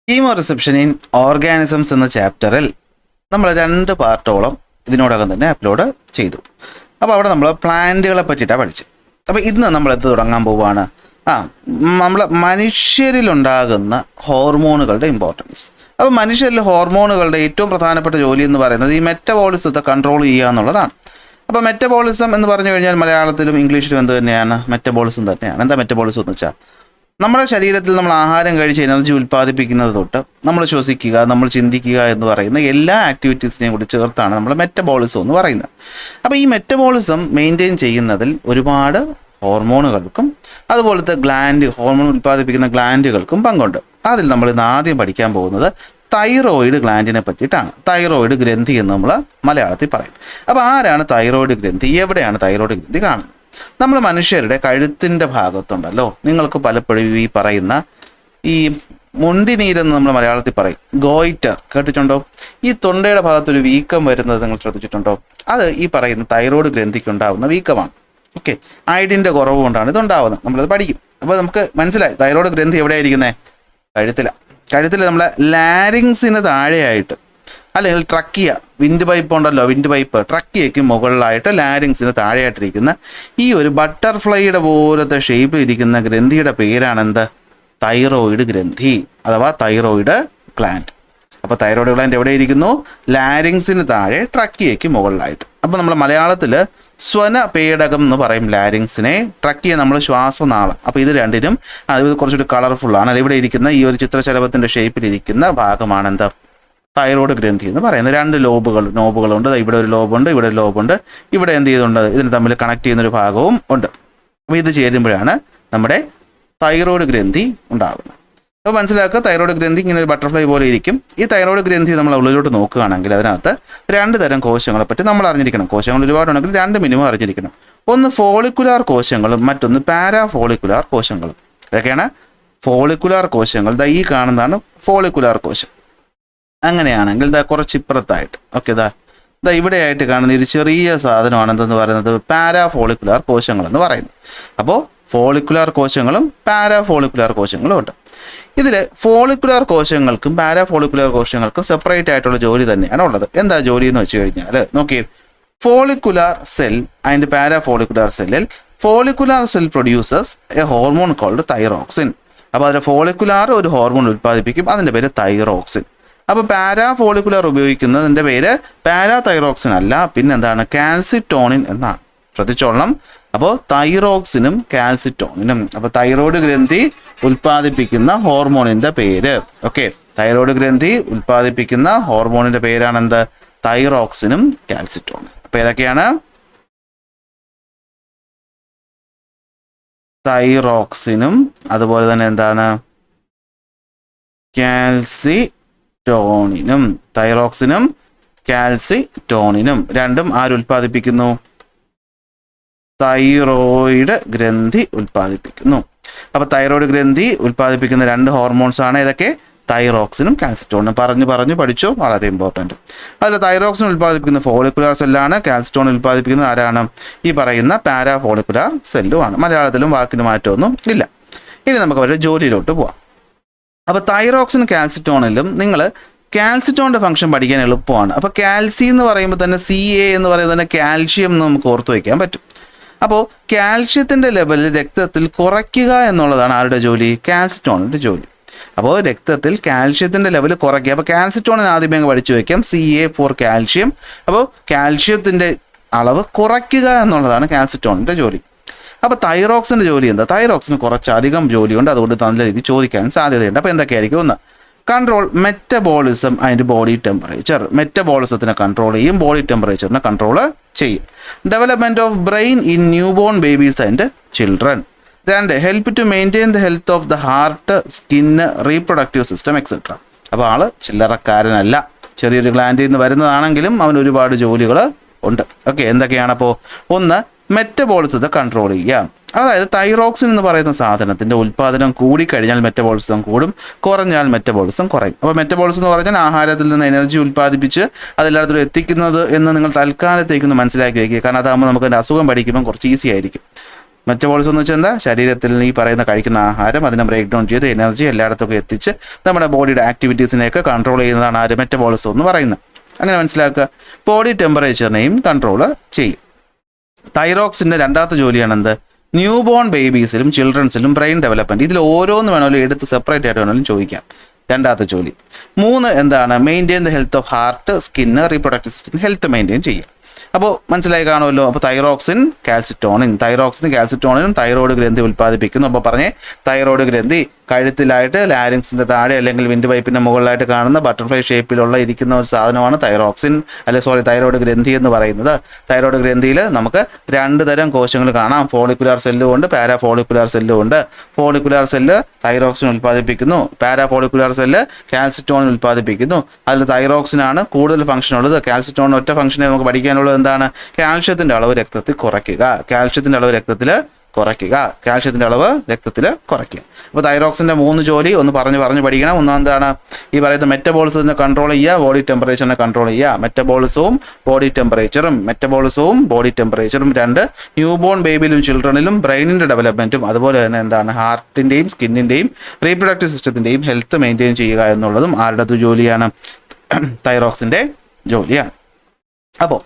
കീമോറിസെപ്ഷൻ in organisms എന്ന ചാപ്റ്ററിൽ നമ്മൾ 2 പാർട്ടോളം ഇതിനോടകം തന്നെ അപ്ലോഡ് ചെയ്തു. അപ്പോൾ അവിടെ നമ്മൾ പ്ലാന്റുകളെ പറ്റിയിട്ടാണ് പഠിച്ചത്. അപ്പോൾ ഇന്ന് നമ്മൾ എന്ത് തുടങ്ങാൻ പോവുകയാണ്? നമ്മൾ മനുഷ്യരിലുണ്ടാകുന്ന ഹോർമോണുകളുടെ ഇമ്പോർട്ടൻസ്. അപ്പോൾ മനുഷ്യരിൽ ഹോർമോണുകളുടെ ഏറ്റവും പ്രധാനപ്പെട്ട ജോലി എന്ന് പറയുന്നത് ഈ മെറ്റബോളിസത്തെ കൺട്രോൾ ചെയ്യുക എന്നുള്ളതാണ്. അപ്പോൾ മെറ്റബോളിസം എന്ന് പറഞ്ഞു കഴിഞ്ഞാൽ മലയാളത്തിലും ഇംഗ്ലീഷിലും എന്ത് തന്നെയാണ്? മെറ്റബോളിസം തന്നെയാണ്. എന്താ മെറ്റബോളിസം എന്ന് വെച്ചാൽ നമ്മുടെ ശരീരത്തിൽ നമ്മൾ ആഹാരം കഴിച്ച് എനർജി ഉൽപ്പാദിപ്പിക്കുന്നത് തൊട്ട് നമ്മൾ ശ്വസിക്കുക, നമ്മൾ ചിന്തിക്കുക എന്ന് പറയുന്ന എല്ലാ ആക്ടിവിറ്റീസിനെയും കൂടി ചേർത്താണ് നമ്മൾ മെറ്റബോളിസം എന്ന് പറയുന്നത്. അപ്പോൾ ഈ മെറ്റബോളിസം മെയിൻറ്റെയിൻ ചെയ്യുന്നതിൽ ഒരുപാട് ഹോർമോണുകൾക്കും അതുപോലത്തെ ഹോർമോൺ ഉൽപ്പാദിപ്പിക്കുന്ന ഗ്ലാൻഡുകൾക്കും പങ്കുണ്ട്. അതിൽ നമ്മൾ ഇന്ന് ആദ്യം പഠിക്കാൻ പോകുന്നത് തൈറോയിഡ് ഗ്ലാൻഡിനെ പറ്റിയിട്ടാണ്. തൈറോയിഡ് ഗ്രന്ഥി എന്ന് നമ്മൾ മലയാളത്തിൽ പറയും. അപ്പോൾ ആരാണ് തൈറോയിഡ് ഗ്രന്ഥി? എവിടെയാണ് തൈറോയിഡ് ഗ്രന്ഥി കാണുന്നത്? നമ്മൾ മനുഷ്യരുടെ കഴുത്തിൻ്റെ ഭാഗത്തുണ്ടല്ലോ, നിങ്ങൾക്ക് പലപ്പോഴും ഈ പറയുന്ന ഈ മുണ്ടിനീരെന്ന് നമ്മൾ മലയാളത്തിൽ പറയും, ഗോയിറ്റർ കേട്ടിട്ടുണ്ടോ? ഈ തൊണ്ടയുടെ ഭാഗത്തൊരു വീക്കം വരുന്നത് നിങ്ങൾ ശ്രദ്ധിച്ചിട്ടുണ്ടോ? അത് ഈ പറയുന്ന തൈറോയിഡ് ഗ്രന്ഥിക്ക് ഉണ്ടാകുന്ന വീക്കമാണ്. ഓക്കെ, അയഡിൻ്റെ കുറവ് കൊണ്ടാണ് ഇതുണ്ടാവുന്നത്. നമ്മളത് പഠിക്കും. അപ്പോൾ നമുക്ക് മനസ്സിലായി തൈറോയിഡ് ഗ്രന്ഥി എവിടെയായിരിക്കുന്നത്? കഴുത്തിൽ നമ്മളെ ലാരിങ്സിന് താഴെയായിട്ട്, അല്ലെങ്കിൽ ട്രക്കിയ, വിൻഡ് പൈപ്പ് ഉണ്ടല്ലോ, വിൻഡ് പൈപ്പ്, ട്രക്കിയയ്ക്ക് മുകളിലായിട്ട് ലാരിങ്സിന് താഴെയായിട്ടിരിക്കുന്ന ഈ ഒരു ബട്ടർഫ്ലൈയുടെ പോലത്തെ ഷേപ്പിൽ ഇരിക്കുന്ന ഗ്രന്ഥിയുടെ പേരാണെന്ത്? തൈറോയിഡ് ഗ്രന്ഥി അഥവാ തൈറോയിഡ് ഗ്ലാൻഡ്. അപ്പോൾ തൈറോയിഡ് ഗ്ലാൻഡ് എവിടെ ഇരിക്കുന്നു? ലാരിങ്സിന് താഴെ, ട്രക്കിയയ്ക്ക് മുകളിലായിട്ട്. അപ്പോൾ നമ്മൾ മലയാളത്തിൽ സ്വനപേടകം എന്ന് പറയും ലാരിങ്സിനെ, ട്രക്കിയ നമ്മൾ ശ്വാസനാളം. അപ്പോൾ ഇത് രണ്ടിനും അത് കുറച്ചൊരു കളർഫുള്ളാണ്. അത് ഇവിടെ ഇരിക്കുന്ന ഈ ഒരു ചിത്രശലഭത്തിൻ്റെ ഷേപ്പിലിരിക്കുന്ന ഭാഗമാണ് എന്താ? തൈറോയിഡ് ഗ്രന്ഥി എന്ന് പറയുന്നത്. 2 നോബുകളുണ്ട്. ഇവിടെ ഒരു ലോബുണ്ട്, ഇവിടെ ഒരു ലോബുണ്ട്. ഇവിടെ എന്ത് ചെയ്തുണ്ട്? ഇതിന് തമ്മിൽ കണക്ട് ചെയ്യുന്നൊരു ഭാഗവും ഉണ്ട്. അപ്പോൾ ഇത് ചേരുമ്പോഴാണ് നമ്മുടെ തൈറോയിഡ് ഗ്രന്ഥി ഉണ്ടാകുന്നത്. അപ്പോൾ മനസ്സിലാക്കുക, തൈറോയിഡ് ഗ്രന്ഥി ഇങ്ങനെ ഒരു ബട്ടർഫ്ലൈ പോലെ ഇരിക്കും. ഈ തൈറോയിഡ് ഗ്രന്ഥി നമ്മൾ ഉള്ളിലോട്ട് നോക്കുകയാണെങ്കിൽ അതിനകത്ത് 2 തരം കോശങ്ങളെ പറ്റി നമ്മൾ അറിഞ്ഞിരിക്കണം. കോശങ്ങൾ ഒരുപാടുണ്ടെങ്കിൽ 2 മിനിമം അറിഞ്ഞിരിക്കണം. ഒന്ന് ഫോളിക്കുലാർ കോശങ്ങളും മറ്റൊന്ന് പാരാഫോളിക്കുലാർ കോശങ്ങളും. ഇതൊക്കെയാണ് ഫോളിക്കുലാർ കോശങ്ങൾ. ഈ കാണുന്നതാണ് ഫോളിക്കുലാർ കോശം. അങ്ങനെയാണെങ്കിൽ കുറച്ച് ഇപ്പുറത്തായിട്ട്, ഓക്കെ, ഇവിടെയായിട്ട് കാണുന്ന ഒരു ചെറിയ സാധനമാണ് എന്തെന്ന് പറയുന്നത്? പാരാഫോളിക്കുലാർ കോശങ്ങൾ എന്ന് പറയുന്നത്. അപ്പോൾ ഫോളിക്കുലാർ കോശങ്ങളും പാരാഫോളിക്കുലാർ കോശങ്ങളും ഉണ്ട്. ഇതിൽ ഫോളിക്കുലാർ കോശങ്ങൾക്കും പാരാഫോളിക്കുലാർ കോശങ്ങൾക്കും സെപ്പറേറ്റ് ആയിട്ടുള്ള ജോലി തന്നെയാണ് ഉള്ളത്. എന്താ ജോലി എന്ന് വെച്ച് കഴിഞ്ഞാൽ നോക്കിയേ, ഫോളിക്കുലാർ സെൽ ആൻഡ് പാരാഫോളിക്കുലാർ സെല്ലിൽ follicular cell produces a hormone called thyroxine. അപ്പോൾ അതിൽ ഫോളിക്കുലാർ ഒരു ഹോർമോൺ ഉൽപ്പാദിപ്പിക്കും, അതിൻ്റെ പേര് തൈറോക്സിൻ. അപ്പോൾ പാരാഫോളിക്കുലാർ ഉപയോഗിക്കുന്നതിൻ്റെ പേര് പാരാതൈറോക്സിൻ അല്ല, പിന്നെന്താണ്? കാൽസിറ്റോണിൻ എന്നാണ്. ശ്രദ്ധിച്ചോളണം. അപ്പോൾ തൈറോക്സിനും കാൽസിറ്റോണിനും. അപ്പോൾ തൈറോയ്ഡ് ഗ്രന്ഥി ഉൽപ്പാദിപ്പിക്കുന്ന ഹോർമോണിൻ്റെ പേര്, ഓക്കെ, തൈറോയ്ഡ് ഗ്രന്ഥി ഉൽപ്പാദിപ്പിക്കുന്ന ഹോർമോണിൻ്റെ പേരാണെന്ത്? തൈറോക്സിനും കാൽസിറ്റോണിനും. അപ്പോൾ ഏതൊക്കെയാണ്? തൈറോക്സിനും അതുപോലെ തന്നെ എന്താണ്? കാൽസിറ്റോണിനും. തൈറോക്സിനും കാൽസിറ്റോണിനും രണ്ടും ആരുൽപ്പാദിപ്പിക്കുന്നു? തൈറോയിഡ് ഗ്രന്ഥി ഉൽപ്പാദിപ്പിക്കുന്നു. അപ്പോൾ തൈറോയിഡ് ഗ്രന്ഥി ഉൽപ്പാദിപ്പിക്കുന്ന 2 ഹോർമോൺസ് ആണ് ഇതൊക്കെ, തൈറോക്സിനും കാൽസിറ്റോണിനും. പറഞ്ഞു പഠിച്ചോ, വളരെ ഇമ്പോർട്ടൻറ്റ്. അതിൽ തൈറോക്സിൻ ഉൽപ്പാദിപ്പിക്കുന്ന ഫോളിക്കുലാർ സെല്ലാണ്, കാൽസിറ്റോൺ ഉൽപ്പാദിപ്പിക്കുന്നത് ആരാണ്? ഈ പറയുന്ന പാരാഫോളിക്കുലാർ സെല്ലുമാണ്. മലയാളത്തിലും വാക്കിന് മാറ്റമൊന്നും ഇല്ല. ഇനി നമുക്ക് അവരുടെ ജോലിയിലോട്ട് പോവാം. അപ്പോൾ തൈറോക്സിൻ കാൽസിറ്റോണിലും നിങ്ങൾ കാൽസിറ്റോണിൻ്റെ ഫംഗ്ഷൻ പഠിക്കാൻ എളുപ്പമാണ്. അപ്പോൾ കാൽസി എന്ന് പറയുമ്പോൾ തന്നെ CA എന്ന് പറയുന്നത് തന്നെ കാൽഷ്യം എന്ന് നമുക്ക് ഓർത്ത് വയ്ക്കാൻ പറ്റും. അപ്പോൾ കാൽഷ്യത്തിൻ്റെ ലെവൽ രക്തത്തിൽ കുറയ്ക്കുക എന്നുള്ളതാണ് ആരുടെ ജോലി? കാൽസിറ്റോണിൻ്റെ ജോലി. അപ്പോൾ രക്തത്തിൽ കാൽഷ്യത്തിൻ്റെ ലെവൽ കുറയ്ക്കുക. അപ്പോൾ കാൽസിറ്റോണിന് ആദ്യമേ അങ്ങ് പഠിച്ചു വയ്ക്കാം, CA ഫോർ കാൽഷ്യം. അപ്പോൾ കാൽഷ്യത്തിൻ്റെ അളവ് കുറയ്ക്കുക എന്നുള്ളതാണ് കാൽസിറ്റോണിൻ്റെ ജോലി. അപ്പോൾ തൈറോക്സിൻ്റെ ജോലി എന്താ? തൈറോക്സിന് കുറച്ചധികം ജോലിയുണ്ട്, അതുകൊണ്ട് നല്ല രീതിയിൽ ചോദിക്കാൻ സാധ്യതയുണ്ട്. അപ്പോൾ എന്തൊക്കെയായിരിക്കും? ഒന്ന്, control metabolism and body temperature. മെറ്റബോളിസത്തിനെ കൺട്രോൾ ചെയ്യും, ബോഡി ടെമ്പറേച്ചറിനെ കൺട്രോൾ ചെയ്യും. Development of brain in new born babies and children. 2, help to maintain the health of the heart, skin, reproductive system etcetera. അപ്പോൾ ആൾ ചില്ലറക്കാരനല്ല, ചെറിയൊരു ഗ്ലാൻഡിൽ നിന്ന് വരുന്നതാണെങ്കിലും അവന് ഒരുപാട് ജോലികൾ ഉണ്ട്. ഓക്കെ, എന്തൊക്കെയാണപ്പോൾ? ഒന്ന്, മെറ്റബോളിസത്തെ കൺട്രോൾ ചെയ്യുക. അതായത് തൈറോക്സിൻ എന്ന് പറയുന്ന സാധനത്തിൻ്റെ ഉൽപ്പാദനം കൂടിക്കഴിഞ്ഞാൽ മെറ്റബോളിസം കൂടും, കുറഞ്ഞാൽ മെറ്റബോളിസം കുറയും. അപ്പോൾ മെറ്റബോളിസം എന്ന് പറഞ്ഞാൽ ആഹാരത്തിൽ നിന്ന് എനർജി ഉൽപ്പാദിപ്പിച്ച് അതെല്ലായിടത്തും എത്തിക്കുന്നത് എന്ന് നിങ്ങൾ തൽക്കാലത്തേക്കൊന്ന് മനസ്സിലാക്കി വയ്ക്കുക. കാരണം അതാകുമ്പോൾ നമുക്ക് അസുഖം പഠിക്കുമ്പോൾ കുറച്ച് ഈസി ആയിരിക്കും. മെറ്റബോളിസം എന്ന് വെച്ചാൽ എന്താ? ശരീരത്തിൽ ഈ പറയുന്ന കഴിക്കുന്ന ആഹാരം അതിനെ ബ്രേക്ക് ഡൗൺ ചെയ്ത് എനർജി എല്ലായിടത്തൊക്കെ എത്തിച്ച് നമ്മുടെ ബോഡിയുടെ ആക്ടിവിറ്റീസിനെയൊക്കെ കൺട്രോൾ ചെയ്യുന്നതാണ് ആര്? മെറ്റബോളിസം എന്ന് പറയുന്നത്. അങ്ങനെ മനസ്സിലാക്കുക. ബോഡി ടെമ്പറേച്ചറിനെയും കൺട്രോൾ ചെയ്യും. തൈറോക്സിൻ്റെ രണ്ടാമത്തെ ജോലിയാണ് എന്ത്? ന്യൂ ബോൺ ബേബീസിലും ചിൽഡ്രൻസിലും ബ്രെയിൻ ഡെവലപ്മെൻറ്റ്. ഇതിൽ ഓരോന്ന് വേണമെങ്കിലും എടുത്ത് സെപ്പറേറ്റ് ആയിട്ട് വേണമെങ്കിലും ചോദിക്കാം. രണ്ടാമത്തെ ജോലി. 3 എന്താണ്? Maintain the health of heart, skin, reproductive system health maintain ചെയ്യുക. അപ്പോൾ മനസ്സിലായി കാണുമല്ലോ. അപ്പോൾ തൈറോക്സിൻ, കാൽസിറ്റോണിൻ, കാൽസിറ്റോണിനും തൈറോയ്ഡ് ഗ്രന്ഥി ഉൽപ്പാദിപ്പിക്കുന്നു. അപ്പോൾ പറഞ്ഞേ, തൈറോയ്ഡ് ഗ്രന്ഥി കഴുത്തിലായിട്ട് ലാരിങ്സിൻ്റെ താഴെ അല്ലെങ്കിൽ വിൻഡ് പൈപ്പിൻ്റെ മുകളിലായിട്ട് കാണുന്ന ബട്ടർഫ്ലൈ ഷേപ്പിലുള്ള ഇരിക്കുന്ന ഒരു സാധനമാണ് തൈറോയ്ഡ് ഗ്രന്ഥി എന്ന് പറയുന്നത്. തൈറോയ്ഡ് ഗ്രന്ഥിയിൽ നമുക്ക് 2 തരം കോശങ്ങൾ കാണാം. ഫോളിക്കുലാർ സെല്ലും ഉണ്ട്, പാരാഫോളിക്കുലാർ സെല്ലും ഉണ്ട്. ഫോളിക്കുലാർ സെല്ല് തൈറോക്സിൻ ഉൽപ്പാദിപ്പിക്കുന്നു, പാരാഫോളിക്കുലാർ സെല്ല് കാൽസിറ്റോണിൻ ഉൽപ്പാദിപ്പിക്കുന്നു. അതിൽ തൈറോക്സിനാണ് കൂടുതൽ ഫംഗ്ഷൻ ഉള്ളത്. കാൽസിറ്റോണിന് ഒറ്റ ഫംഗ്ഷനെ നമുക്ക് പഠിക്കാനുള്ളത് എന്താണ്? കാൽഷ്യത്തിൻ്റെ അളവ് രക്തത്തിൽ കുറയ്ക്കുക. കാൽഷ്യത്തിൻ്റെ അളവ് രക്തത്തിൽ കുറയ്ക്കുക. അപ്പോൾ തൈറോക്സിൻ്റെ 3 ജോലി ഒന്ന് പറഞ്ഞ് പഠിക്കണം. ഒന്നാമതാണ് ഈ പറയുന്ന മെറ്റബോളിസത്തിനെ കൺട്രോൾ ചെയ്യുക, ബോഡി ടെമ്പറേച്ചറിനെ കൺട്രോൾ ചെയ്യുക. മെറ്റബോളിസവും ബോഡി ടെമ്പറേച്ചറും 2 ന്യൂബോൺ ബേബിയിലും ചിൽഡ്രനിലും ബ്രെയിനിൻ്റെ ഡെവലപ്മെൻറ്റും അതുപോലെ തന്നെ എന്താണ്? ഹാർട്ടിൻ്റെയും സ്കിന്നിൻ്റെയും റീപ്രൊഡക്റ്റീവ് സിസ്റ്റത്തിൻ്റെയും ഹെൽത്ത് മെയിൻറ്റെയിൻ ചെയ്യുക എന്നുള്ളതും ആരുടെ ജോലിയാണ്? തൈറോക്സിൻ്റെ ജോലിയാണ്. അപ്പോൾ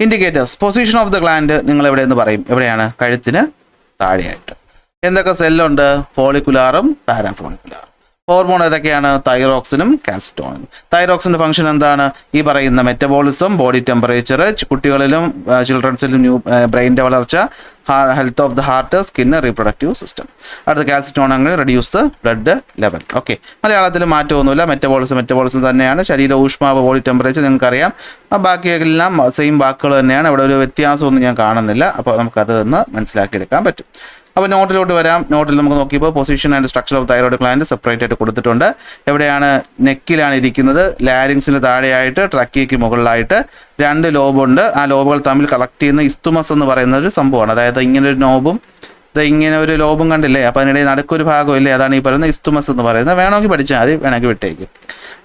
indicators. Position of the gland നിങ്ങൾ എവിടെയെന്ന് പറയും? എവിടെയാണ്? കഴുത്തിന് താഴെയായിട്ട്. എന്തൊക്കെ സെല്ലുണ്ട്? ഫോളിക്കുലാറും പാരാഫോളിക്കുലാറും. ഹോർമോൺ ഏതൊക്കെയാണ്? തൈറോക്സിനും കാൽസിറ്റോണിനും. തൈറോക്സിൻ്റെ ഫംഗ്ഷൻ എന്താണ്? ഈ പറയുന്ന മെറ്റബോളിസം, ബോഡി ടെമ്പറേച്ചർ, കുട്ടികളിലും ചിൽഡ്രൻസിലും ബ്രെയിൻ്റെ വളർച്ച, health of the heart, skin, reproductive system. അടുത്ത കാൽസിറ്റോൺ അങ്ങനെ reduce the blood level. Okay, മലയാളത്തിൽ മാറ്റമൊന്നുമില്ല. മെറ്റബോളിസം തന്നെയാണ്. ശരീര ഊഷ്മാവ്, ബോഡി ടെമ്പറേച്ചർ നിങ്ങൾക്കറിയാം. ബാക്കിയെല്ലാം സെയിം വാക്കുകൾ തന്നെയാണ്. അവിടെ ഒരു വ്യത്യാസമൊന്നും ഞാൻ കാണുന്നില്ല. അപ്പോൾ നമുക്കത് ഒന്ന് മനസ്സിലാക്കിയെടുക്കാൻ പറ്റും. അപ്പോൾ നോട്ടിലോട്ട് വരാം. നോട്ടിൽ നമുക്ക് നോക്കിയപ്പോൾ position and structure of thyroid gland separate ആയിട്ട് കൊടുത്തിട്ടുണ്ട്. എവിടെയാണ്? നെക്കിലാണ് ഇരിക്കുന്നത്. ലാരിങ്സിന് താഴെയായിട്ട് ട്രക്കിയയ്ക്ക് മുകളിലായിട്ട് 2 ലോബുണ്ട്. ആ ലോബുകൾ തമ്മിൽ കളക്ട് ചെയ്യുന്ന ഇസ്തുമസ് എന്ന് പറയുന്ന ഒരു സംഭവമാണ്. അതായത് ഇങ്ങനെ ഒരു ലോബും കണ്ടില്ലേ? അപ്പോൾ അതിനിടയിൽ നടുക്കൊരു ഭാഗമില്ലേ? അതാണ് ഈ പറയുന്ന ഇസ്തുമസ് എന്ന് പറയുന്നത്. വേണമെങ്കിൽ പഠിച്ചാൽ മതി, വേണമെങ്കിൽ വിട്ടേക്കും.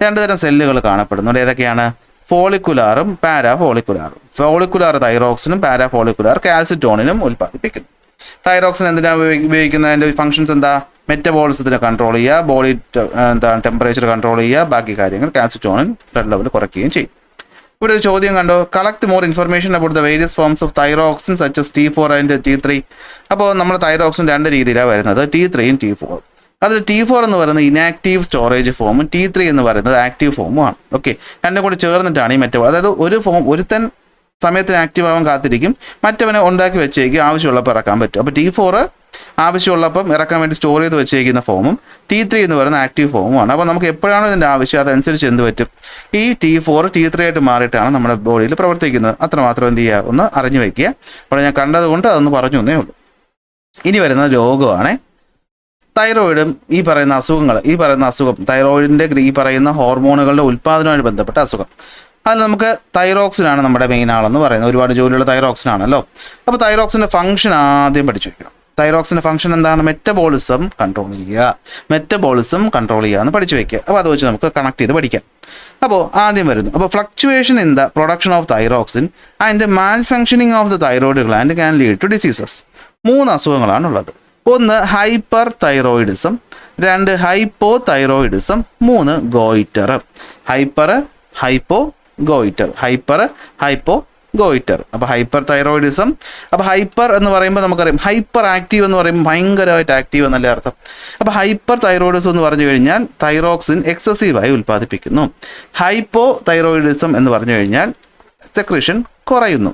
2 തരം സെല്ലുകൾ കാണപ്പെടുന്നുണ്ട്. ഏതൊക്കെയാണ്? ഫോളിക്കുലാറും പാരാഫോളിക്കുലാറും. ഫോളിക്കുലാർ തൈറോക്സിനും പാരാഫോളിക്കുലാർ കാൽസിറ്റോണിനും ഉൽപ്പാദിപ്പിക്കുന്നു. തൈറോക്സിൻ എന്തിനാണ് ഉപയോഗിക്കുന്നത്? അതിൻ്റെ ഫംഗ്ഷൻസ് എന്താ? മെറ്റബോളിസത്തിനെ കൺട്രോൾ ചെയ്യുക, ബോഡി ടെമ്പറേച്ചർ കൺട്രോൾ ചെയ്യുക, ബാക്കി കാര്യങ്ങൾ. കാൽസിറ്റോണിൻ ബ്ലഡ് ലെവൽ കുറയ്ക്കുകയും ചെയ്യും. ഇവിടെ ഒരു ചോദ്യം കണ്ടോ? Collect more information about the various forms of thyroxine such as T4 and T3. അപ്പോൾ നമ്മൾ തൈറോക്സിൻ 2 രീതിയിലാണ് വരുന്നത്, T3യും T4. അതിൽ T4 എന്ന് പറയുന്നത് ഇനാക്റ്റീവ് സ്റ്റോറേജ് ഫോമും T3 എന്ന് പറയുന്നത് ആക്റ്റീവ് ഫോമും ആണ്. ഓക്കെ, രണ്ടും കൂടി ചേർന്നിട്ടാണ് ഈ അതായത് ഒരുത്തൻ സമയത്തിന് ആക്റ്റീവ് ആവാൻ കാത്തിരിക്കും, മറ്റവനെ ഉണ്ടാക്കി വെച്ചേക്കും, ആവശ്യമുള്ളപ്പോൾ ഇറക്കാൻ പറ്റും. അപ്പോൾ T4 ആവശ്യമുള്ളപ്പം ഇറക്കാൻ വേണ്ടി സ്റ്റോർ ചെയ്ത് വെച്ചേക്കുന്ന ഫോമും T3 എന്ന് പറയുന്ന ആക്റ്റീവ് ഫോമുമാണ്. അപ്പോൾ നമുക്ക് എപ്പോഴാണോ ഇതിൻ്റെ ആവശ്യം അതനുസരിച്ച് എന്ത് പറ്റും? ഈ T4 T3 ആയിട്ട് മാറിയിട്ടാണ് നമ്മുടെ ബോഡിയിൽ പ്രവർത്തിക്കുന്നത്. അത്രമാത്രം എന്ത് ചെയ്യുക? ഒന്ന് അറിഞ്ഞു വയ്ക്കുക. അവിടെ ഞാൻ കണ്ടതുകൊണ്ട് അതൊന്ന് പറഞ്ഞു എന്നേ ഉള്ളൂ. ഇനി വരുന്ന രോഗമാണ് തൈറോയിഡും ഈ പറയുന്ന അസുഖം തൈറോയിഡിൻ്റെ ഈ പറയുന്ന ഹോർമോണുകളുടെ ഉൽപ്പാദനവുമായി ബന്ധപ്പെട്ട അസുഖം. അതിൽ നമുക്ക് തൈറോക്സിനാണ് നമ്മുടെ മെയിൻ ആളെന്ന് പറയുന്നത്. ഒരുപാട് ജോലിയുള്ള തൈറോക്സിനാണല്ലോ. അപ്പോൾ തൈറോക്സിൻ്റെ ഫംഗ്ഷൻ ആദ്യം പഠിച്ചു വയ്ക്കണം. തൈറോക്സിൻ്റെ ഫംഗ്ഷൻ എന്താണ്? മെറ്റബോളിസം കൺട്രോൾ ചെയ്യുക എന്ന് പഠിച്ചു വയ്ക്കുക. അപ്പോൾ അത് വെച്ച് നമുക്ക് കണക്ട് ചെയ്ത് പഠിക്കാം. അപ്പോൾ ആദ്യം വരുന്നു. അപ്പോൾ fluctuation in the production of thyroxine and malfunctioning of the thyroid gland can lead to diseases. 3 അസുഖങ്ങളാണുള്ളത്. 1 hyperthyroidism, 2 hypothyroidism, 3 goitre. Hyper hypo goitre. അപ്പോൾ ഹൈപ്പർ തൈറോയിഡിസം. അപ്പോൾ ഹൈപ്പർ എന്ന് പറയുമ്പോൾ നമുക്കറിയാം, ഹൈപ്പർ ആക്റ്റീവ് എന്ന് പറയുമ്പോൾ ഭയങ്കരമായിട്ട് ആക്റ്റീവ് എന്നല്ലേ അർത്ഥം. അപ്പോൾ ഹൈപ്പർ തൈറോയിഡിസം എന്ന് പറഞ്ഞു കഴിഞ്ഞാൽ തൈറോക്സിൻ എക്സസീവായി ഉൽപ്പാദിപ്പിക്കുന്നു. ഹൈപ്പോ തൈറോയിഡിസം എന്ന് പറഞ്ഞു കഴിഞ്ഞാൽ സെക്രീഷൻ കുറയുന്നു.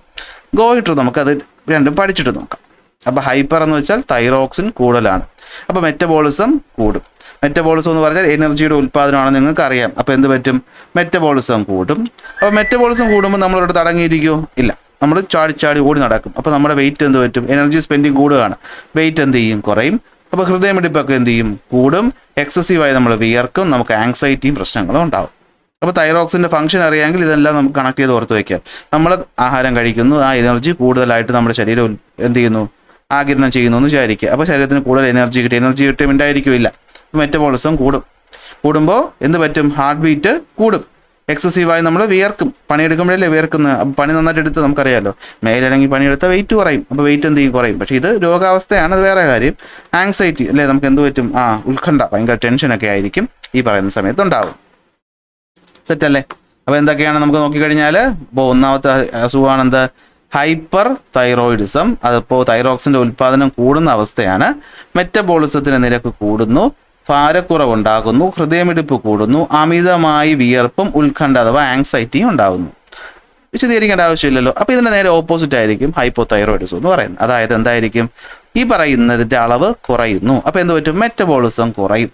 ഗോയിറ്റർ നമുക്കത് രണ്ടും പഠിച്ചിട്ട് നോക്കാം. അപ്പോൾ ഹൈപ്പർ എന്ന് വെച്ചാൽ തൈറോക്സിൻ കൂടുതലാണ്, അപ്പോൾ മെറ്റബോളിസം കൂടും. മെറ്റബോളിസം എന്ന് പറഞ്ഞാൽ എനർജിയുടെ ഉൽപ്പാദനമാണ്, നിങ്ങൾക്ക് അറിയാം. അപ്പോൾ എന്ത് പറ്റും? മെറ്റബോളിസം കൂടും. അപ്പോൾ മെറ്റബോളിസം കൂടുമ്പോൾ നമ്മളോട് തടങ്ങിയിരിക്കുമോ? ഇല്ല, നമ്മൾ ചാടി ഓടി നടക്കും. അപ്പോൾ നമ്മുടെ വെയിറ്റ് എന്ത് പറ്റും? എനർജി സ്പെൻഡിങ് കൂടുകയാണ്. വെയിറ്റ് എന്ത് ചെയ്യും? കുറയും. അപ്പോൾ ഹൃദയമിടിപ്പൊക്കെ എന്ത് ചെയ്യും? കൂടും. എക്സസീവായി നമ്മൾ വിയർക്കും, നമുക്ക് ആങ്സൈറ്റിയും പ്രശ്നങ്ങളും ഉണ്ടാവും. അപ്പോൾ തൈറോക്സിൻ്റെ ഫംഗ്ഷൻ അറിയാമെങ്കിൽ ഇതെല്ലാം നമുക്ക് കണക്ട് ചെയ്ത് ഓർത്ത് വയ്ക്കാം. നമ്മൾ ആഹാരം കഴിക്കുന്നു, ആ എനർജി കൂടുതലായിട്ട് നമ്മുടെ ശരീരം എന്ത് ചെയ്യുന്നു? ആഗിരണം ചെയ്യുന്നു എന്ന് വിചാരിക്കുക. അപ്പോൾ ശരീരത്തിന് കൂടുതൽ എനർജി കിട്ടും ഉണ്ടായിരിക്കില്ല. മെറ്റബോളിസം കൂടുമ്പോൾ എന്ത് പറ്റും? ഹാർട്ട് ബീറ്റ് കൂടും. എക്സസീവായി നമ്മൾ വിയർക്കും, പണിയെടുക്കുമ്പോഴല്ലേ വിയർക്കുന്നത്. അപ്പോൾ പണി നന്നായിട്ട് എടുത്ത് നമുക്കറിയാമല്ലോ, മേലിറങ്ങി പണിയെടുത്താൽ വെയിറ്റ് കുറയും. അപ്പോൾ വെയിറ്റ് എന്ത് ചെയ്യും? കുറയും. പക്ഷേ ഇത് രോഗാവസ്ഥയാണ്, അത് വേറെ കാര്യം. ആങ്സൈറ്റി അല്ലേ, നമുക്ക് എന്ത് പറ്റും? ഉത്കണ്ഠ, ഭയങ്കര ടെൻഷനൊക്കെ ആയിരിക്കും ഈ പറയുന്ന സമയത്ത് ഉണ്ടാവും. സെറ്റല്ലേ? അപ്പോൾ എന്തൊക്കെയാണ് നമുക്ക് നോക്കിക്കഴിഞ്ഞാൽ, ഇപ്പോൾ ഒന്നാമത്തെ അസുഖമാണ് എന്ത്? Hyper thyroidism. അതിപ്പോൾ തൈറോക്സിൻ്റെ ഉൽപ്പാദനം കൂടുന്ന അവസ്ഥയാണ്. മെറ്റബോളിസത്തിൻ്റെ നിരക്ക് കൂടുന്നു, ഭാരക്കുറവുണ്ടാകുന്നു, ഹൃദയമിടിപ്പ് കൂടുന്നു, അമിതമായി വിയർപ്പും ഉത്കണ്ഠ അഥവാ ആങ്സൈറ്റിയും ഉണ്ടാകുന്നു. വിശദീകരിക്കേണ്ട ആവശ്യമില്ലല്ലോ. അപ്പോൾ ഇതിൻ്റെ നേരെ ഓപ്പോസിറ്റ് ആയിരിക്കും ഹൈപ്പോ തൈറോയിഡിസം എന്ന് പറയുന്നത്. അതായത് എന്തായിരിക്കും? ഈ പറയുന്നതിൻ്റെ അളവ് കുറയുന്നു. അപ്പോൾ എന്ത് പറ്റും? മെറ്റബോളിസം കുറയും.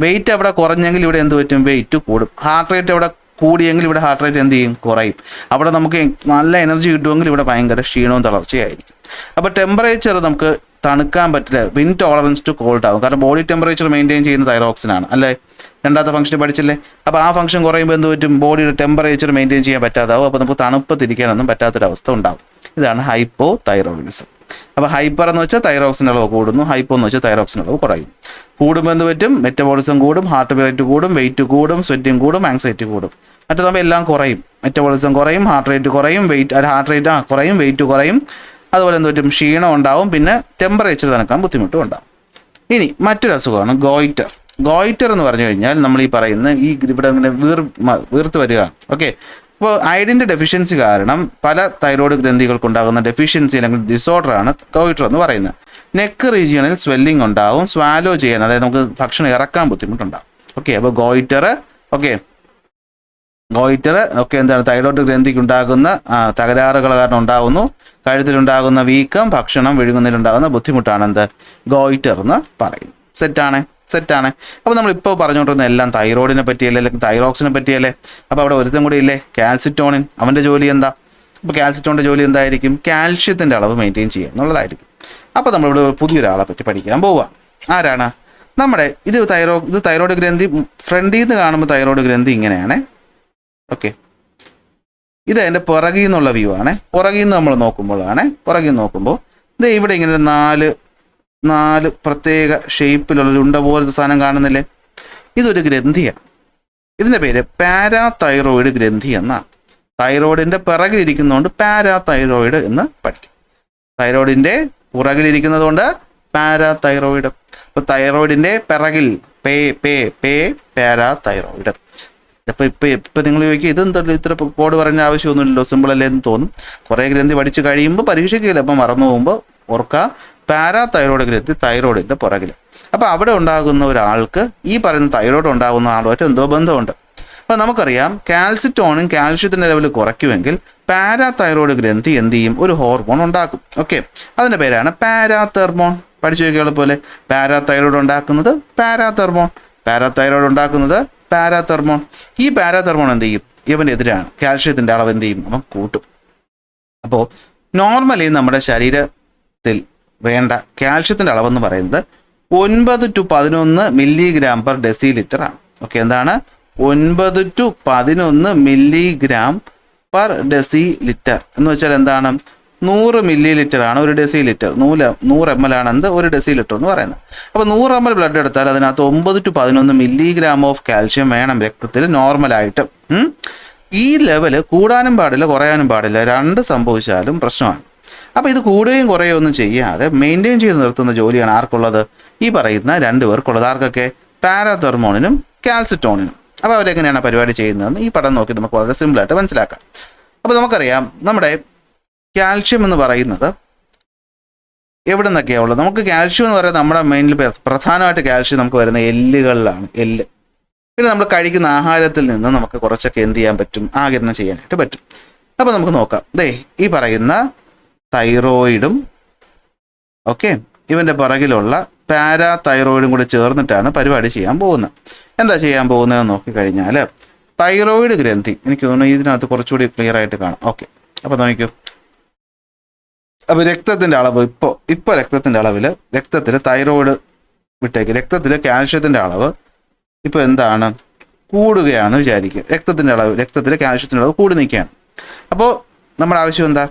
വെയിറ്റ് അവിടെ കുറഞ്ഞെങ്കിൽ ഇവിടെ എന്ത് പറ്റും? വെയിറ്റ് കൂടും. ഹാർട്ട് റേറ്റ് അവിടെ കൂടിയെങ്കിൽ ഇവിടെ ഹാർട്ട് റേറ്റ് എന്ത് ചെയ്യും? കുറയും. അവിടെ നമുക്ക് നല്ല എനർജി കിട്ടുമെങ്കിൽ ഇവിടെ ഭയങ്കര ക്ഷീണവും തളർച്ചയായിരിക്കും. അപ്പോൾ ടെമ്പറേച്ചർ നമുക്ക് തണുക്കാൻ പറ്റില്ല. വിൻ ടോളറൻസ് ടു കോൾഡ് ആകും. കാരണം ബോഡി ടെമ്പറേച്ചർ മെയിൻറ്റെയിൻ ചെയ്യുന്ന തൈറോക്സിനാണ് അല്ലേ? രണ്ടാമത്തെ ഫംഗ്ഷൻ പഠിച്ചില്ലേ? അപ്പോൾ ആ ഫംഗ്ഷൻ കുറയുമ്പോൾ എന്ത് പറ്റും? ബോഡിയുടെ ടെമ്പറേച്ചർ മെയിൻറ്റെയിൻ ചെയ്യാൻ പറ്റാതാവും. അപ്പോൾ നമുക്ക് തണുപ്പ് തിരിക്കാനൊന്നും പറ്റാത്തൊരവസ്ഥ ഉണ്ടാവും. ഇതാണ് ഹൈപ്പോ തൈറോയിഡിസം. അപ്പോൾ ഹൈപ്പർ എന്ന് വെച്ചാൽ തൈറോക്സിൻ്റെ അളവ് കൂടുന്നു, ഹൈപ്പോ എന്ന് വെച്ചാൽ തൈറോക്സിൻ്റെ അളവ് കുറയും. കൂടുമ്പോൾ എന്ത് പറ്റും? മെറ്റബോളിസം കൂടും, ഹാർട്ട് റേറ്റ് കൂടും, വെയിറ്റ് കൂടും, സ്വെറ്റിംഗ് കൂടും, ആങ്സൈറ്റി കൂടും. മറ്റേതാകുമ്പോൾ എല്ലാം കുറയും. മെറ്റബോളിസം കുറയും, ഹാർട്ട് റേറ്റ് കുറയും, ഹാർട്ട് റേറ്റ് കുറയും, വെയിറ്റ് കുറയും. അതുപോലെ എന്ത് പറ്റും? ക്ഷീണം ഉണ്ടാവും, പിന്നെ ടെമ്പറേച്ചർ തണുക്കാൻ ബുദ്ധിമുട്ടും ഉണ്ടാവും. ഇനി മറ്റൊരു അസുഖമാണ് ഗോയിറ്റർ. ഗോയിറ്റർ എന്ന് പറഞ്ഞു കഴിഞ്ഞാൽ നമ്മൾ ഈ പറയുന്ന ഈ ഇവിടെ ഇങ്ങനെ വീർത്ത് വരികയാണ്. ഓക്കെ, അപ്പോൾ അയഡിൻ്റെ ഡെഫിഷ്യൻസി കാരണം പല തൈറോയ്ഡ് ഗ്രന്ഥികൾക്കുണ്ടാകുന്ന ഡെഫിഷ്യൻസി അല്ലെങ്കിൽ ഡിസോർഡറാണ് ഗോയിറ്റർ എന്ന് പറയുന്നത്. നെക്ക് റീജിയണിൽ സ്വെല്ലിംഗ് ഉണ്ടാവും, സ്വാലോ ചെയ്യാൻ, അതായത് നമുക്ക് ഭക്ഷണം ഇറക്കാൻ ബുദ്ധിമുട്ടുണ്ടാവും. ഓക്കെ, അപ്പോൾ ഗോയിറ്റർ ഒക്കെ എന്താണ്? തൈറോയ്ഡ് ഗ്രന്ഥിക്ക് ഉണ്ടാകുന്ന തകരാറുകൾ കാരണം ഉണ്ടാകുന്നു. കഴുത്തിലുണ്ടാകുന്ന വീക്കം, ഭക്ഷണം വിഴുങ്ങുന്നതിലുണ്ടാകുന്ന ബുദ്ധിമുട്ടാണ് എന്ത്? ഗോയിറ്റർ എന്ന് പറയും. സെറ്റാണ്. അപ്പോൾ നമ്മളിപ്പോൾ പറഞ്ഞുകൊണ്ടിരുന്ന എല്ലാം തൈറോയിഡിനെ പറ്റിയല്ലേ, അല്ലെങ്കിൽ തൈറോക്സിനെ പറ്റിയല്ലേ? അപ്പോൾ അവിടെ ഒരുത്തം കൂടി ഇല്ലേ, കാൽസിറ്റോണിൻ. അവൻ്റെ ജോലി എന്താ? അപ്പോൾ കാൽസിറ്റോണിൻ്റെ ജോലി എന്തായിരിക്കും? കാൽഷ്യത്തിൻ്റെ അളവ് മെയിൻറ്റെയിൻ ചെയ്യുക എന്നുള്ളതായിരിക്കും. അപ്പോൾ നമ്മളിവിടെ പുതിയൊരാളെ പറ്റി പഠിക്കാൻ പോവുക. ആരാണ്? നമ്മുടെ ഇത് തൈറോയ്ഡ് ഗ്രന്ഥി. ഫ്രണ്ടിൽ നിന്ന് കാണുമ്പോൾ തൈറോയ്ഡ് ഗ്രന്ഥി ഇങ്ങനെയാണ്. ഓക്കെ, ഇത് അതിൻ്റെ പുറകിൽ നിന്നുള്ള വ്യൂ ആണ്. പുറകിൽ നിന്ന് നമ്മൾ നോക്കുമ്പോൾ ഇത് ഇവിടെ ഇങ്ങനെ നാല് പ്രത്യേക ഷേപ്പിലുള്ളൊരു ഉണ്ട പോലത്തെ സാധനം കാണുന്നില്ലേ? ഇതൊരു ഗ്രന്ഥിയാണ്. ഇതിൻ്റെ പേര് പാരാതൈറോയിഡ് ഗ്രന്ഥി എന്നാണ്. തൈറോയിഡിൻ്റെ പിറകിലിരിക്കുന്നതുകൊണ്ട് പാരാതൈറോയിഡ് എന്ന് പഠിക്കും. തൈറോയിഡിൻ്റെ പുറകിലിരിക്കുന്നത് കൊണ്ട് പാരാതൈറോയിഡ്. അപ്പോൾ തൈറോയിഡിൻ്റെ പിറകിൽ പാരാതൈറോയിഡ്. അപ്പോൾ ഇപ്പം നിങ്ങൾ ചോദിക്കുക, ഇതെന്തല്ലോ ഇത്ര കോഡ് പറഞ്ഞ ആവശ്യമൊന്നുമില്ലല്ലോ, സിമ്പിളല്ലേ എന്ന് തോന്നും. കുറേ ഗ്രന്ഥി പഠിച്ച് കഴിയുമ്പോൾ പരീക്ഷയ്ക്കില്ല, അപ്പം മറന്നു പോകുമ്പോൾ ഓർക്കുക, പാരാതൈറോയിഡ് ഗ്രന്ഥി തൈറോയിഡിൻ്റെ പുറകിൽ. അപ്പോൾ അവിടെ ഉണ്ടാകുന്ന ഒരാൾക്ക് ഈ പറയുന്ന തൈറോയിഡ് ഉണ്ടാകുന്ന ആളുമായിട്ട് എന്തോ ബന്ധമുണ്ട്. അപ്പോൾ നമുക്കറിയാം, കാൽഷ്യത്തിൻ്റെ ലെവൽ കുറയ്ക്കുമെങ്കിൽ പാരാതൈറോയിഡ് ഗ്രന്ഥി എന്ത് ചെയ്യും? ഒരു ഹോർമോൺ ഉണ്ടാക്കും. ഓക്കെ, അതിൻ്റെ പേരാണ് പാരാതെർമോൺ. പഠിച്ചു വയ്ക്കുക പോലെ. പാരാതൈറോയിഡ് ഉണ്ടാക്കുന്നത് പാരാതെർമോൺ. ഈ പാരാതെർമോൺ എന്ത് ചെയ്യും? ഇവനെതിരാണ്. കാൽഷ്യത്തിൻ്റെ അളവ് എന്ത് ചെയ്യും? അവൻ കൂട്ടും. അപ്പോൾ നോർമലി നമ്മുടെ ശരീരത്തിൽ വേണ്ട കാൽഷ്യത്തിൻ്റെ അളവെന്ന് പറയുന്നത് 9 to 11 മില്ലിഗ്രാം പെർ ഡെസിലിറ്റർ ആണ്. ഓക്കെ, എന്താണ്? 9 to 11 മില്ലിഗ്രാം പെർ ഡെസിലിറ്റർ എന്ന് വെച്ചാൽ എന്താണ്? 100 മില്ലി ലിറ്റർ ആണ് ഒരു ഡെസിലിറ്റർ. 100 ml ആണ് എന്ത്? ഒരു ഡെസിലിറ്റർ എന്ന് പറയുന്നത്. അപ്പോൾ 100 ml ബ്ലഡ് എടുത്താൽ അതിനകത്ത് 9 to 11 മില്ലിഗ്രാം ഓഫ് കാൽഷ്യം വേണം രക്തത്തിൽ നോർമലായിട്ട്. ഈ ലെവല് കൂടാനും പാടില്ല, കുറയാനും പാടില്ല. രണ്ട് സംഭവിച്ചാലും പ്രശ്നമാണ്. അപ്പോൾ ഇത് കൂടുകയും കുറയുകയും ഒന്നും ചെയ്യാതെ മെയിൻറ്റെയിൻ ചെയ്ത് നിർത്തുന്ന ജോലിയാണ് ആർക്കുള്ളത്? ഈ പറയുന്ന രണ്ടു പേർക്കുള്ളത്. ആർക്കൊക്കെ? പാരാതെർമോണിനും കാൽസിറ്റോണിനും. അപ്പോൾ അവരെങ്ങനെയാണ് പരിപാടി ചെയ്യുന്നതെന്ന് ഈ പടം നോക്കി നമുക്ക് വളരെ സിമ്പിളായിട്ട് മനസ്സിലാക്കാം. അപ്പോൾ നമുക്കറിയാം, നമ്മുടെ കാൽഷ്യം എന്ന് പറയുന്നത് എവിടെ നിന്നൊക്കെയാണ് ഉള്ളത്? നമുക്ക് കാൽഷ്യം എന്ന് പറയുന്നത് നമ്മുടെ മെയിനിൽ പ്രധാനമായിട്ട് കാൽഷ്യം നമുക്ക് വരുന്ന എല്ലുകളിലാണ്. പിന്നെ നമ്മൾ കഴിക്കുന്ന ആഹാരത്തിൽ നിന്ന് നമുക്ക് കുറച്ചൊക്കെ എന്ത് ചെയ്യാൻ പറ്റും? ആഗിരണം ചെയ്യാനായിട്ട് പറ്റും. അപ്പോൾ നമുക്ക് നോക്കാം. ഈ പറയുന്ന തൈറോയിഡും ഓക്കെ ഇവൻ്റെ പുറകിലുള്ള പാരാതൈറോയിഡും കൂടി ചേർന്നിട്ടാണ് പരിപാടി ചെയ്യാൻ പോകുന്നത്. എന്താ ചെയ്യാൻ പോകുന്നതെന്ന് നോക്കിക്കഴിഞ്ഞാൽ, തൈറോയിഡ് ഗ്രന്ഥി, എനിക്ക് തോന്നുന്നു ഇതിനകത്ത് കുറച്ചുകൂടി ക്ലിയർ ആയിട്ട് കാണാം. ഓക്കെ, അപ്പോൾ നോക്കൂ. അപ്പോൾ രക്തത്തിൻ്റെ അളവ് ഇപ്പോൾ രക്തത്തിൻ്റെ അളവിൽ രക്തത്തിൽ തൈറോയിഡ് വിട്ടേക്ക്, രക്തത്തിൽ കാൽഷ്യത്തിൻ്റെ അളവ് ഇപ്പോൾ എന്താണ്? കൂടുകയാണെന്ന് വിചാരിക്കുക. രക്തത്തിലെ കാൽഷ്യത്തിൻ്റെ അളവ് കൂടി നിൽക്കുകയാണ്. അപ്പോൾ നമ്മുടെ ആവശ്യം എന്താ?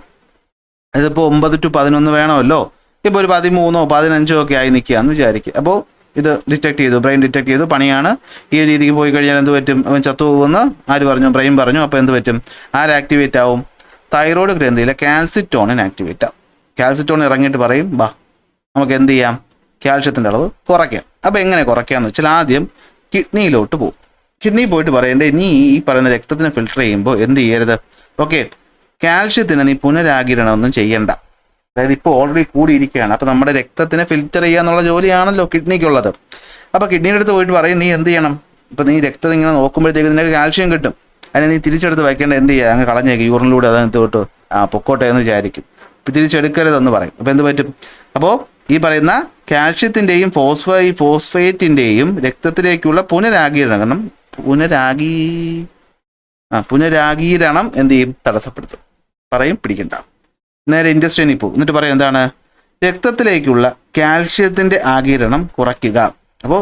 ഇതിപ്പോൾ 9 to 11 വേണമല്ലോ. ഇപ്പോൾ ഒരു 13 15 ഒക്കെ ആയി നിൽക്കുകയെന്ന് വിചാരിക്കുക. അപ്പോൾ ഇത് ഡിറ്റക്ട് ചെയ്തു, ബ്രെയിൻ ഡിറ്റക്ട് ചെയ്തു, പണിയാണ്, ഈ ഒരു രീതിക്ക് പോയി കഴിഞ്ഞാൽ എന്ത് പറ്റും, അവൻ ചത്തു പോകുമെന്ന് ആര് പറഞ്ഞു, ബ്രെയിൻ പറഞ്ഞു. അപ്പോൾ എന്ത് പറ്റും, ആര് ആക്ടിവേറ്റ് ആവും, തൈറോയ്ഡ് ഗ്രന്ഥിയിലെ കാൽസിറ്റോണിൻ ആക്ടിവേറ്റ് ആവും. കാൽസിറ്റോണിൻ ഇറങ്ങിയിട്ട് പറയും ബാ നമുക്ക് എന്ത് ചെയ്യാം, കാൽഷ്യത്തിൻ്റെ അളവ് കുറയ്ക്കാം. അപ്പോൾ എങ്ങനെ കുറയ്ക്കാമെന്ന് വെച്ചാൽ ആദ്യം കിഡ്നിയിലോട്ട് പോകും. കിഡ്നി പോയിട്ട് പറയണ്ടേ, നീ ഈ പറയുന്ന രക്തത്തിനെ ഫിൽട്ടർ ചെയ്യുമ്പോൾ എന്ത് ചെയ്യരുത്, ഓക്കെ, കാൽഷ്യത്തിന് നീ പുനരാകിരണമൊന്നും ചെയ്യണ്ട. അതായത് ഇപ്പോൾ ഓൾറെഡി കൂടിയിരിക്കുകയാണ്. അപ്പോൾ നമ്മുടെ രക്തത്തിനെ ഫിൽറ്റർ ചെയ്യുക എന്നുള്ള ജോലിയാണല്ലോ കിഡ്നിക്കുള്ളത്. അപ്പോൾ കിഡ്നിയുടെ അടുത്ത് പോയിട്ട് പറയും നീ എന്ത് ചെയ്യണം, ഇപ്പോൾ നീ രക്തം ഇങ്ങനെ നോക്കുമ്പോഴത്തേക്ക് നിനക്ക് കാൽഷ്യം കിട്ടും, അതിനെ നീ തിരിച്ചെടുത്ത് വയ്ക്കേണ്ട, എന്ത് ചെയ്യുക, അങ്ങ് കളഞ്ഞേക്ക്, യൂറിനിലൂടെ അതിനകത്ത് വിട്ടു പൊക്കോട്ടെ എന്ന് വിചാരിക്കും. ഇപ്പോൾ തിരിച്ചെടുക്കരുതെന്ന് പറയും. അപ്പോൾ എന്ത് പറ്റും, അപ്പോൾ ഈ പറയുന്ന കാൽഷ്യത്തിൻ്റെയും ഫോസ്ഫേറ്റിൻ്റെയും രക്തത്തിലേക്കുള്ള പുനരാഗീരണം എന്ത് ചെയ്യും, തടസ്സപ്പെടുത്തും. പറയും പിടിക്കണ്ട. നേരെ ഇൻറ്റസ്റ്റൈനിൽ പോകും. എന്നിട്ട് പറയും എന്താണ്, രക്തത്തിലേക്കുള്ള കാൽഷ്യത്തിൻ്റെ ആഗിരണം കുറയ്ക്കുക. അപ്പോൾ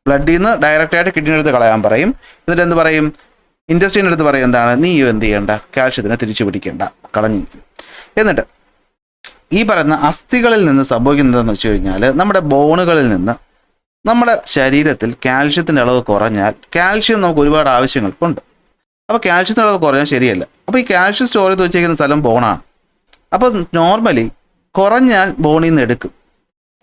ബ്ലഡിൽ നിന്ന് ഡയറക്റ്റായിട്ട് കിഡ്നിയുടെ അടുത്ത് കളയാൻ പറയും. എന്നിട്ട് എന്ത് പറയും, ഇൻറ്റസ്റ്റൈൻ്റെ അടുത്ത് പറയും എന്താണ്, നീ എന്ത് ചെയ്യേണ്ട, കാൽഷ്യത്തിനെ തിരിച്ചു പിടിക്കേണ്ട, കളഞ്ഞിരിക്കും. എന്നിട്ട് ഈ പറയുന്ന അസ്ഥികളിൽ നിന്ന് സംഭവിക്കുന്നതെന്ന് വെച്ച് കഴിഞ്ഞാൽ നമ്മുടെ ബോണുകളിൽ നിന്ന് നമ്മുടെ ശരീരത്തിൽ കാൽഷ്യത്തിൻ്റെ അളവ് കുറഞ്ഞാൽ, കാൽഷ്യം നമുക്ക് ഒരുപാട് ആവശ്യങ്ങൾക്കുണ്ട്. അപ്പോൾ കാൽഷ്യത്തിൻ്റെ അളവ് കുറഞ്ഞാൽ ശരിയല്ല. അപ്പോൾ ഈ കാൽഷ്യം സ്റ്റോർ ചെയ്ത് വെച്ചിരിക്കുന്ന സ്ഥലം ബോണാണ്. അപ്പോൾ നോർമലി കുറഞ്ഞാൽ ബോണിൽ നിന്ന് എടുക്കും,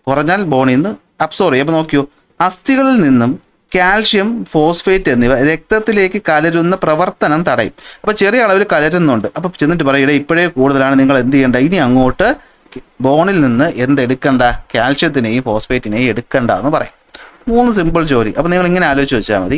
കുറഞ്ഞാൽ ബോണിൽ നിന്ന് അബ്സോർവ് ചെയ്യും. അപ്പോൾ നോക്കിയോ, അസ്ഥികളിൽ നിന്നും കാൽഷ്യം, ഫോസ്ഫേറ്റ് എന്നിവ രക്തത്തിലേക്ക് കലരുന്ന പ്രവർത്തനം തടയും. അപ്പോൾ ചെറിയ അളവിൽ കലരുന്നുണ്ട്. അപ്പോൾ ചെന്നിട്ട് പറയും ഇപ്പോഴേ കൂടുതലാണ്, നിങ്ങൾ എന്ത് ചെയ്യേണ്ട, ഇനി അങ്ങോട്ട് ബോണിൽ നിന്ന് എന്തെടുക്കണ്ട, കാൽഷ്യത്തിനെയും ഫോസ്ഫേറ്റിനെയും എടുക്കണ്ട എന്ന് പറയും. 3 സിമ്പിൾ ജോലി. അപ്പോൾ നിങ്ങൾ ഇങ്ങനെ ആലോചിച്ച് വെച്ചാൽ മതി,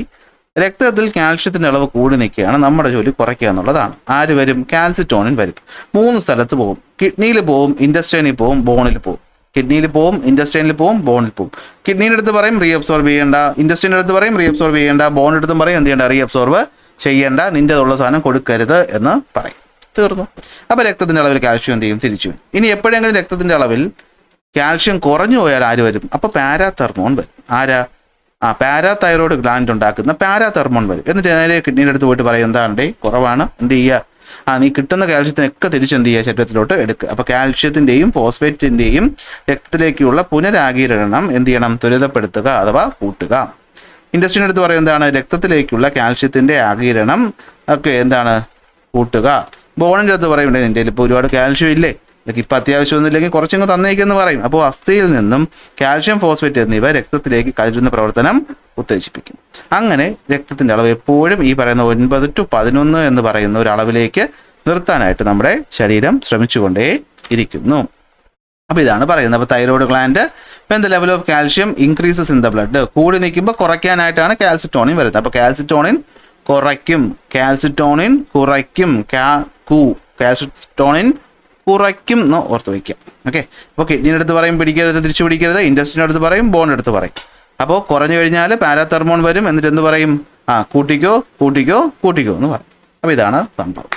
രക്തത്തിൽ കാൽഷ്യത്തിൻ്റെ അളവ് കൂടി നിൽക്കുകയാണ്, നമ്മുടെ ജോലി കുറയ്ക്കുക എന്നുള്ളതാണ്. ആര് വരും, കാൽസിറ്റോണിൻ വരും. 3 സ്ഥലത്ത് പോകും, കിഡ്നിയിൽ പോവും, ഇൻറ്റസ്റ്റൈനിൽ പോവും, ബോണിൽ പോവും. കിഡ്നിയിൽ പോവും, ഇൻറ്റസ്റ്റൈനിൽ പോവും, ബോണിൽ പോവും. കിഡ്നിയുടെ അടുത്ത് പറയും റീഅബ്സോർബ് ചെയ്യേണ്ട, ഇൻറ്റസ്റ്റൈൻ്റെ അടുത്ത് പറയും റീഅബ്സോർബ് ചെയ്യേണ്ട, ബോണിൻ്റെ അടുത്തും പറയും എന്ത് ചെയ്യേണ്ട, റീഅബ്സോർബ് ചെയ്യേണ്ട, നിൻ്റെതുള്ള സാധനം കൊടുക്കരുത് എന്ന് പറയും. തീർന്നു. അപ്പോൾ രക്തത്തിൻ്റെ അളവിൽ കാൽഷ്യം എന്ത് ചെയ്യും, തിരിച്ചു വരും. ഇനി എപ്പോഴെങ്കിലും രക്തത്തിൻ്റെ അളവിൽ കാൽഷ്യം കുറഞ്ഞു പോയാൽ ആര് വരും, അപ്പോൾ പാരാതെർമോൺ വരും. ആരാ, പാരാതൈറോയ്ഡ് ഗ്ലാൻഡ് ഉണ്ടാക്കുന്ന പാരാതെർമോൺ വരും. എന്നിട്ട് നേരെ കിഡ്നിയുടെ അടുത്ത് പോയിട്ട് പറയും എന്താണ്ടേ കുറവാണ്, എന്ത് ചെയ്യുക, നീ കിട്ടുന്ന കാൽഷ്യത്തിനൊക്കെ തിരിച്ചെന്ത് ചെയ്യുക, ശരീരത്തിലോട്ട് എടുക്കുക. അപ്പോൾ കാൽഷ്യത്തിൻ്റെയും ഫോസ്ഫേറ്റിൻ്റെയും രക്തത്തിലേക്കുള്ള പുനരാഗീരണം എന്ത് ചെയ്യണം, ത്വരിതപ്പെടുത്തുക അഥവാ കൂട്ടുക. ഇൻഡസ്ട്രീൻ്റെ അടുത്ത് പറയും എന്താണ്, രക്തത്തിലേക്കുള്ള കാൽഷ്യത്തിൻ്റെ ആഗീരണം ഒക്കെ എന്താണ്, കൂട്ടുക. ബോണിൻ്റെ അടുത്ത് പറയുന്നുണ്ട് നിൻ്റെ ഇപ്പോൾ ഒരുപാട് കാൽഷ്യം ഇല്ലേ, ഇതൊക്കെ ഇപ്പം അത്യാവശ്യമൊന്നും ഇല്ലെങ്കിൽ കുറച്ചങ്ങ് തന്നേക്കെന്ന് പറയും. അപ്പോൾ അസ്ഥിയിൽ നിന്നും കാൽഷ്യം, ഫോസ്ഫേറ്റ് എന്നിവ രക്തത്തിലേക്ക് കലരുന്ന പ്രവർത്തനം ഉത്തേജിപ്പിക്കും. അങ്ങനെ രക്തത്തിൻ്റെ അളവ് എപ്പോഴും ഈ പറയുന്ന 9 to 11 എന്ന് പറയുന്ന ഒരു അളവിലേക്ക് നിർത്താനായിട്ട് നമ്മുടെ ശരീരം ശ്രമിച്ചുകൊണ്ടേ ഇരിക്കുന്നു. അപ്പോൾ ഇതാണ് പറയുന്നത്. അപ്പോൾ thyroid gland when the level of calcium increases in the blood, കൂടി നിൽക്കുമ്പോൾ കുറയ്ക്കാനായിട്ടാണ് കാൽസിറ്റോണിൻ വരുന്നത്. അപ്പോൾ കാൽസിറ്റോണിൻ കുറയ്ക്കും, എന്ന് ഓർത്ത് വയ്ക്കുക. ഓക്കെ. അപ്പോൾ കിഡ്നിയുടെ അടുത്ത് പറയും പിടിക്കരുത്, തിരിച്ചു പിടിക്കരുത്. ഇൻഡസ്ട്രീൻ്റെ അടുത്ത് പറയും, ബോണിൻ്റെ അടുത്ത് പറയും. അപ്പോൾ കുറഞ്ഞു കഴിഞ്ഞാൽ പാരാതെർമോൺ വരും. എന്നിട്ട് എന്ത് പറയും, കൂട്ടിക്കോ എന്ന് പറയും. അപ്പോൾ ഇതാണ് സംഭവം.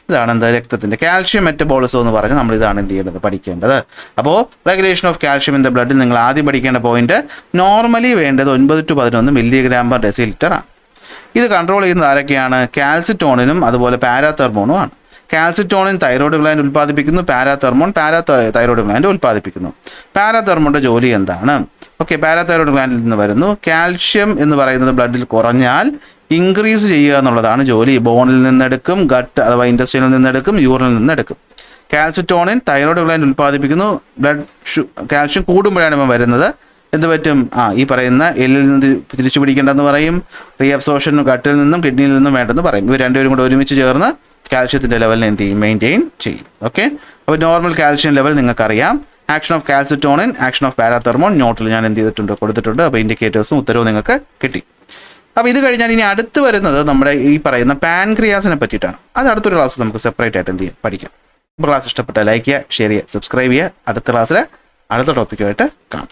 ഇതാണ് എന്താ രക്തത്തിൻ്റെ കാൽഷ്യം മെറ്റബോളിസം എന്ന് പറഞ്ഞാൽ നമ്മൾ ഇതാണ് എന്ത് ചെയ്യേണ്ടത്, പഠിക്കേണ്ടത്. അപ്പോൾ regulation of calcium in the ബ്ലഡിൽ നിങ്ങൾ ആദ്യം പഠിക്കേണ്ട പോയിന്റ്, നോർമലി വേണ്ടത് 9 to 11 mg/dL ആണ്. ഇത് കൺട്രോൾ ചെയ്യുന്നത് ആരൊക്കെയാണ്, കാൽസിറ്റോണിനും അതുപോലെ പാരാതെർമോണും ആണ്. കാൽസിറ്റോണിൻ തൈറോയ്ഡ് ഗ്ലാൻഡ് ഉൽപ്പാദിപ്പിക്കുന്നു, പാരാതെർമോൺ തൈറോയ്ഡ് ഗ്ലാൻഡ് ഉൽപ്പാദിപ്പിക്കുന്നു. പാരാതെർമോണിന്റെ ജോലി എന്താണ്, ഓക്കെ, പാരാതൈറോയ്ഡ് ഗ്ലാൻഡിൽ നിന്ന് വരുന്നു. കാൽഷ്യം എന്ന് പറയുന്നത് ബ്ലഡിൽ കുറഞ്ഞാൽ ഇൻക്രീസ് ചെയ്യുക എന്നുള്ളതാണ് ജോലി. ബോണിൽ നിന്നെടുക്കും, ഗട്ട് അഥവാ ഇൻറ്റസ്റ്റൈനിൽ നിന്നെടുക്കും, യൂറിനിൽ നിന്നെടുക്കും. കാൽസിറ്റോണിൻ തൈറോയ്ഡ് ഗ്ലാൻഡ് ഉൽപ്പാദിപ്പിക്കുന്നു. കാൽഷ്യം കൂടുമ്പോഴാണ് ഇവ വരുന്നത്. എന്ത് പറ്റും, ഈ പറയുന്ന എല്ലിൽ നിന്ന് തിരിച്ചു പിടിക്കേണ്ടെന്ന് പറയും. റീഅബ്സോർപ്ഷൻ ഗട്ടിൽ നിന്നും കിഡ്നിയിൽ നിന്നും വേണ്ടെന്ന് പറയും. ഇവർ രണ്ടുപേരും കൂടെ ഒരുമിച്ച് ചേർന്ന് കാൽഷ്യത്തിൻ്റെ ലെവലിനെ എന്ത് ചെയ്യും, മെയിൻറ്റെയിൻ ചെയ്യും. ഓക്കെ. അപ്പോൾ നോർമൽ കാൽഷ്യം ലെവൽ നിങ്ങൾക്കറിയാം. Action of calcitonin, action of parathormone നോട്ടിൽ ഞാൻ എന്ത് ചെയ്തിട്ടുണ്ട്, കൊടുത്തിട്ടുണ്ട്. അപ്പോൾ ഇൻഡിക്കേറ്റേഴ്സും ഉത്തരവും നിങ്ങൾക്ക് കിട്ടി. അപ്പോൾ ഇത് കഴിഞ്ഞാൽ ഇനി അടുത്ത് വരുന്നത് നമ്മുടെ ഈ പറയുന്ന പാൻക്രിയാസിനെ പറ്റിയിട്ടാണ്. അത് അടുത്തൊരു ക്ലാസ് നമുക്ക് സെപ്പറേറ്റ് ആയിട്ട് എന്ത് ചെയ്യാം, പഠിക്കാം. അപ്പോൾ ക്ലാസ് ഇഷ്ടപ്പെട്ടാൽ ലൈക്ക് ചെയ്യുക, ഷെയർ ചെയ്യുക, സബ്സ്ക്രൈബ് ചെയ്യുക. അടുത്ത ക്ലാസ്സിൽ അടുത്ത ടോപ്പിക്കുമായിട്ട് കാണാം.